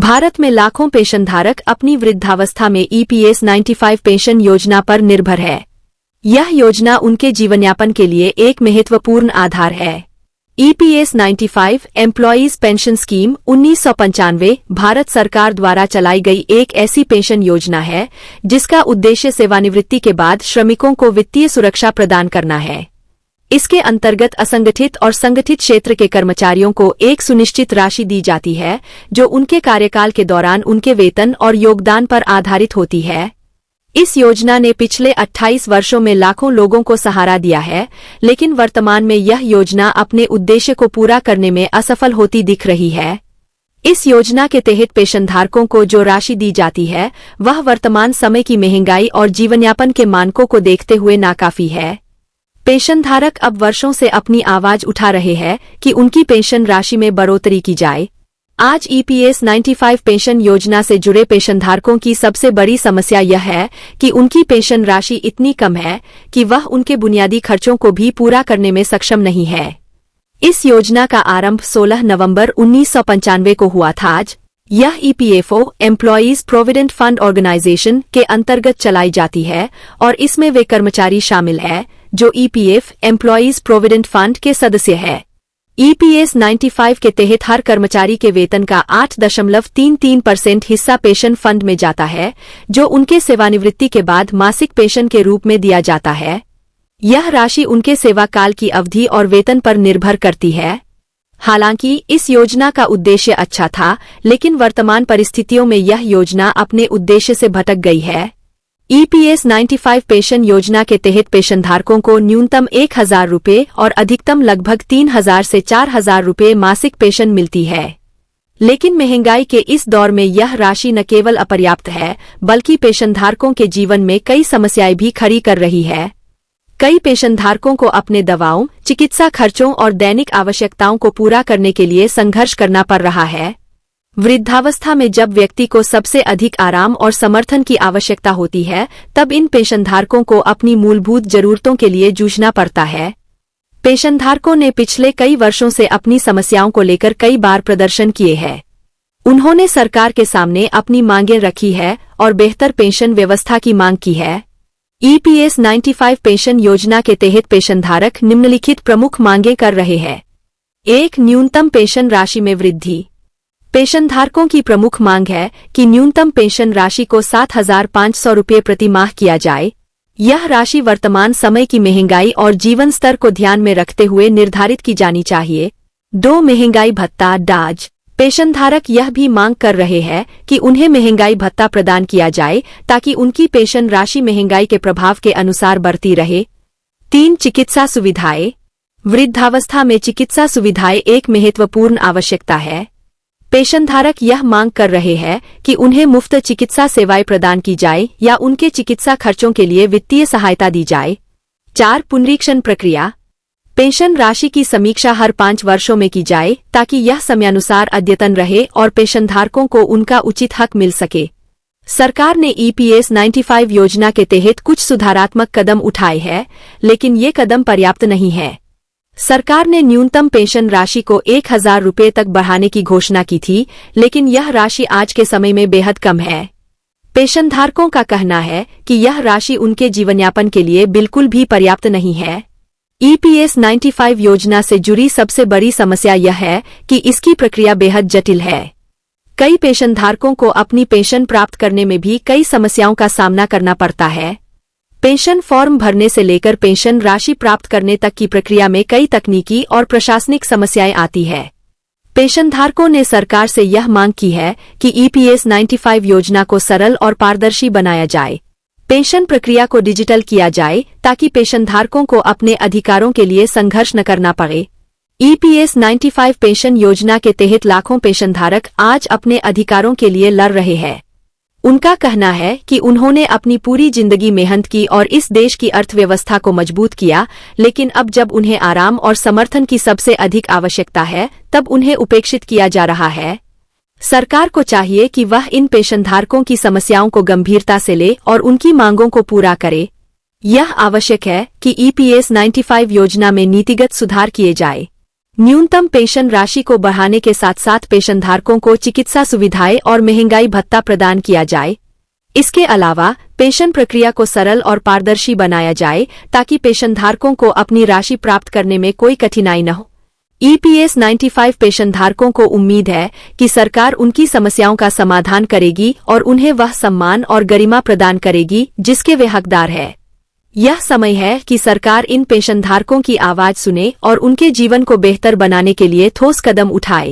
भारत में लाखों पेंशनधारक अपनी वृद्धावस्था में EPS 95 पेंशन योजना पर निर्भर है। यह योजना उनके जीवनयापन के लिए एक महत्वपूर्ण आधार है। EPS 95 employees pension scheme 1995 Bharat सरकार द्वारा चलाई गई एक ऐसी पेंशन योजना है जिसका उद्देश्य सेवानिवृत्ति के बाद श्रमिकों को वित्तीय सुरक्षा प्रदान करना है। इसके अंतर्गत असंगठित और संगठित क्षेत्र के कर्मचारियों को एक सुनिश्चित राशि दी जाती है जो उनके कार्यकाल के दौरान उनके वेतन और योगदान पर आधारित होती है। इस योजना ने पिछले 28 वर्षों में लाखों लोगों को सहारा दिया है, लेकिन वर्तमान में यह योजना अपने उद्देश्य को पूरा करने में असफल होती दिख रही है। इस योजना के तहत पेंशनधारकों को जो राशि दी जाती है वह वर्तमान समय की महंगाई और जीवनयापन के मानकों को देखते हुए नाकाफी है। पेंशनधारक अब वर्षों से अपनी आवाज उठा रहे हैं कि उनकी पेंशन राशि में बढ़ोतरी की जाए। आज EPS 95 पेंशन योजना से जुड़े पेंशनधारकों की सबसे बड़ी समस्या यह है कि उनकी पेंशन राशि इतनी कम है कि वह उनके बुनियादी खर्चों को भी पूरा करने में सक्षम नहीं है। इस योजना का आरंभ 16 नवंबर 1995 को हुआ था। आज यह EPFO employees provident fund organisation के अंतर्गत चलाई जाती है और इसमें वे कर्मचारी शामिल हैं जो EPF एम्प्लॉयज प्रोविडेंट फंड के सदस्य है। EPS 95 के तहत हर कर्मचारी के वेतन का 8.33% हिस्सा पेंशन फंड में जाता है जो उनके सेवानिवृत्ति के बाद मासिक पेंशन के रूप में दिया जाता है। यह राशि उनके सेवा काल की अवधि और वेतन पर निर्भर करती है। हालांकि इस योजना का उद्देश्य अच्छा था, लेकिन वर्तमान परिस्थितियों में यह योजना अपने उद्देश्य से भटक गई है। EPS 95 पेंशन योजना के तहत पेंशनधारकों को न्यूनतम 1,000 रुपये और अधिकतम लगभग 3,000 से 4,000 रुपये मासिक पेंशन मिलती है। लेकिन महंगाई के इस दौर में यह राशि न केवल अपर्याप्त है बल्कि पेंशनधारकों के जीवन में कई समस्याएं भी खड़ी कर रही है। कई पेंशनधारकों को अपने दवाओं, चिकित्सा खर्चों और दैनिक आवश्यकताओं को पूरा करने के लिए संघर्ष करना पड़ रहा है। वृद्धावस्था में जब व्यक्ति को सबसे अधिक आराम और समर्थन की आवश्यकता होती है, तब इन पेंशनधारकों को अपनी मूलभूत जरूरतों के लिए जूझना पड़ता है। पेंशनधारकों ने पिछले कई वर्षों से अपनी समस्याओं को लेकर कई बार प्रदर्शन किए हैं। उन्होंने सरकार के सामने अपनी मांगें रखी है और बेहतर पेंशन व्यवस्था की मांग की है। EPS 95 पेंशन योजना के तहत पेंशनधारक निम्नलिखित प्रमुख मांगें कर रहे हैं। 1. न्यूनतम पेंशन राशि में वृद्धि। पेंशनधारकों की प्रमुख मांग है कि न्यूनतम पेंशन राशि को 7,500 रुपये प्रति माह किया जाए। यह राशि वर्तमान समय की महंगाई और जीवन स्तर को ध्यान में रखते हुए निर्धारित की जानी चाहिए। 2. महंगाई भत्ता डाज। पेंशनधारक यह भी मांग कर रहे हैं कि उन्हें महंगाई भत्ता प्रदान किया जाए ताकि उनकी पेंशन राशि महंगाई के प्रभाव के अनुसार बढ़ती रहे। 3. चिकित्सा सुविधाएं। वृद्धावस्था में चिकित्सा सुविधाएं एक महत्वपूर्ण आवश्यकता है। पेंशनधारक यह मांग कर रहे हैं कि उन्हें मुफ्त चिकित्सा सेवाएं प्रदान की जाए या उनके चिकित्सा खर्चों के लिए वित्तीय सहायता दी जाए। 4. पुनरीक्षण प्रक्रिया। पेंशन राशि की समीक्षा हर 5 वर्षों में की जाए ताकि यह समयानुसार अद्यतन रहे और पेंशनधारकों को उनका उचित हक मिल सके। सरकार ने EPS 95 योजना के तहत कुछ सुधारात्मक कदम उठाए हैं, लेकिन ये कदम पर्याप्त नहीं है। सरकार ने न्यूनतम पेंशन राशि को 1,000 रुपये तक बढ़ाने की घोषणा की थी, लेकिन यह राशि आज के समय में बेहद कम है। पेंशनधारकों का कहना है कि यह राशि उनके जीवनयापन के लिए बिल्कुल भी पर्याप्त नहीं है। EPS 95 योजना से जुड़ी सबसे बड़ी समस्या यह है कि इसकी प्रक्रिया बेहद जटिल है। कई पेंशनधारकों को अपनी पेंशन प्राप्त करने में भी कई समस्याओं का सामना करना पड़ता है। पेंशन फॉर्म भरने से लेकर पेंशन राशि प्राप्त करने तक की प्रक्रिया में कई तकनीकी और प्रशासनिक समस्याएं आती है। पेंशनधारकों ने सरकार से यह मांग की है कि EPS 95 योजना को सरल और पारदर्शी बनाया जाए। पेंशन प्रक्रिया को डिजिटल किया जाए ताकि पेंशनधारकों को अपने अधिकारों के लिए संघर्ष न करना पड़े। EPS 95 पेंशन योजना के तहत लाखों पेंशनधारक आज अपने अधिकारों के लिए लड़ रहे हैं। उनका कहना है कि उन्होंने अपनी पूरी जिंदगी मेहनत की और इस देश की अर्थव्यवस्था को मजबूत किया, लेकिन अब जब उन्हें आराम और समर्थन की सबसे अधिक आवश्यकता है, तब उन्हें उपेक्षित किया जा रहा है। सरकार को चाहिए कि वह इन पेंशनधारकों की समस्याओं को गंभीरता से ले और उनकी मांगों को पूरा करे। यह आवश्यक है कि EPS 95 योजना में नीतिगत सुधार किए जाए। न्यूनतम पेंशन राशि को बढ़ाने के साथ साथ पेंशनधारकों को चिकित्सा सुविधाएं और महंगाई भत्ता प्रदान किया जाए। इसके अलावा पेंशन प्रक्रिया को सरल और पारदर्शी बनाया जाए ताकि पेंशनधारकों को अपनी राशि प्राप्त करने में कोई कठिनाई न हो। EPS 95 पेंशनधारकों को उम्मीद है कि सरकार उनकी समस्याओं का समाधान करेगी और उन्हें वह सम्मान और गरिमा प्रदान करेगी जिसके वे हकदार हैं। यह समय है कि सरकार इन पेंशनधारकों की आवाज सुने और उनके जीवन को बेहतर बनाने के लिए ठोस कदम उठाए।